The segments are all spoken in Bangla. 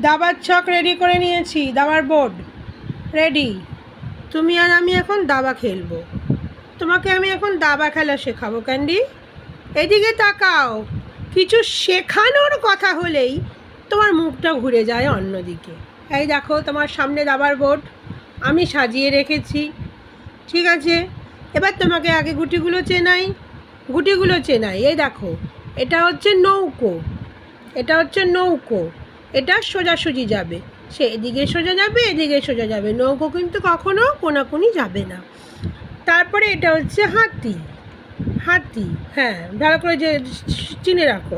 দাবার ছক রেডি করে নিয়েছি, দাবার বোর্ড রেডি। তুমি আর আমি এখন দাবা খেলবো। তোমাকে আমি এখন দাবা খেলা শেখাবো ক্যান্ডি। এদিকে তাকাও। কিছু শেখানোর কথা হলেই তোমার মুখটা ঘুরে যায় অন্যদিকে। এই দেখো তোমার সামনে দাবার বোর্ড আমি সাজিয়ে রেখেছি, ঠিক আছে? এবার তোমাকে আগে গুটিগুলো চেনাই। এই দেখো, এটা হচ্ছে নৌকো, এটা হচ্ছে নৌকো। এটা সোজাসুজি যাবে, সে এদিকে সোজা যাবে, এদিকে সোজা যাবে, নৌকো কিন্তু কখনো কোনাকুনি যাবে না। তারপরে এটা হচ্ছে হাতি। হাতি, হ্যাঁ, ভালো করে যে চিনে রাখো।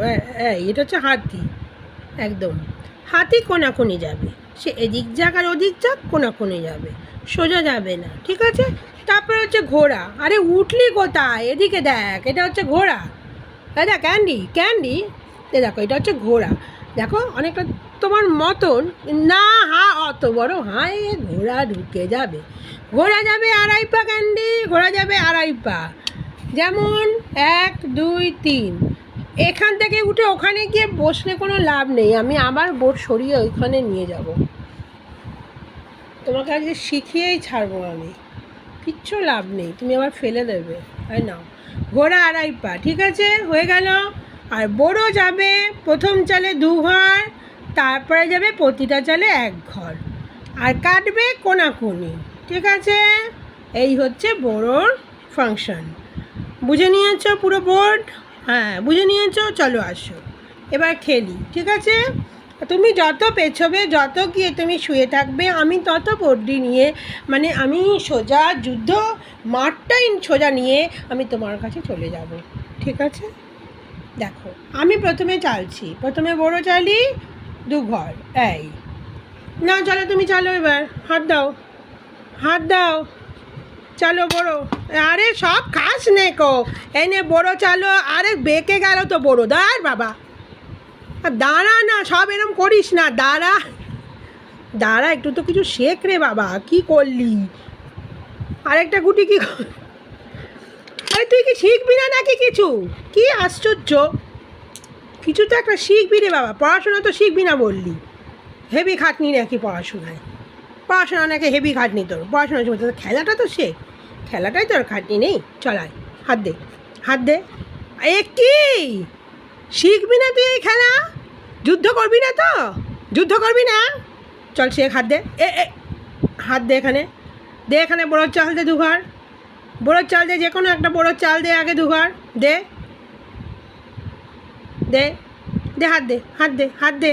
এটা হচ্ছে হাতি, একদম। হাতি কোনাকুনি যাবে, সে এদিক যাক আর ওদিক যাক, কোনাকুনি যাবে, সোজা যাবে না, ঠিক আছে? তারপরে হচ্ছে ঘোড়া। আরে উঠলি কোথায়? এদিকে দেখ, এটা হচ্ছে ঘোড়া। দেখ ক্যান্ডি, এ দেখো, এটা হচ্ছে ঘোড়া। দেখো অনেকটা তোমার মতন না, অত বড় এ ঘোড়া ঢুকে যাবে। ঘোড়া যাবে 2.5 পা ক্যান্ডি, ঘোড়া যাবে 2.5 পা। যেমন 1 2 3। এখান থেকে উঠে ওখানে গিয়ে বসলে কোনো লাভ নেই, আমি আবার বোর্ড সরিয়ে ওইখানে নিয়ে যাব। তোমাকে আজকে শিখিয়েই ছাড়বো আমি, কিচ্ছু লাভ নেই, তুমি আবার ফেলে দেবে। তাই না? ঘোড়া 2.5 পা, ঠিক আছে, হয়ে গেল। আর বড়ো যাবে প্রথম চালে 2 ঘর, তারপরে যাবে প্রতিটা চালে 1 ঘর, আর কাটবে কোনাকুনি, ঠিক আছে? এই হচ্ছে বড়োর ফাংশন। বুঝে নিয়েছো পুরো বোর্ড? হ্যাঁ, বুঝে নিয়েছো। চলো আসো এবার খেলি, ঠিক আছে? তুমি যত পেছবে, যত গিয়ে তুমি শুয়ে থাকবে, আমি তত বড্ডি নিয়ে, মানে আমি সোজা যুদ্ধ মাঠটাই সোজা নিয়ে আমি তোমার কাছে চলে যাব, ঠিক আছে? দেখো আমি প্রথমে চালছি, প্রথমে বড় চালি 2 ঘর। এই না, চলো তুমি চালো, এবার হাত দাও, হাত দাও, চলো বড়। আরে সব খাস নে কো, এই নে বড় চালো। আরে বেঁকে গেল তো বড়, দাঁড় বাবা, দাঁড়া না, সব এরম করিস না, দাঁড়া দাঁড়া, একটু তো কিছু শেখ রে বাবা। কি করলি? আরেকটা গুটি কি? আরে তুই কি শিখবি না নাকি কিছু? কি আশ্চর্য, কিছু তো একটা শিখবি রে বাবা। পড়াশোনা তো শিখবি না বললি, হেভি খাটনি নাকি পড়াশোনায়? পড়াশোনা নাকি হেভি খাটনি তোর? পড়াশোনা চলছে, খেলাটা তো শেখ, খেলাটাই তোর খাটনি নেই। চলাই, হাত দে, হাত দে। এ কি শিখবি না তুই এই খেলা? যুদ্ধ করবি না তো? যুদ্ধ করবি না? চল শেখ, হাত দে। হাত দে এখানে, দে এখানে বড়োর চাল দে 2 ঘর, বড়োর চাল দে, যে কোনো একটা বড়োর চাল দে আগে 2 ঘর, দে দে দে, হাত দে, হাত দে, হাত দে,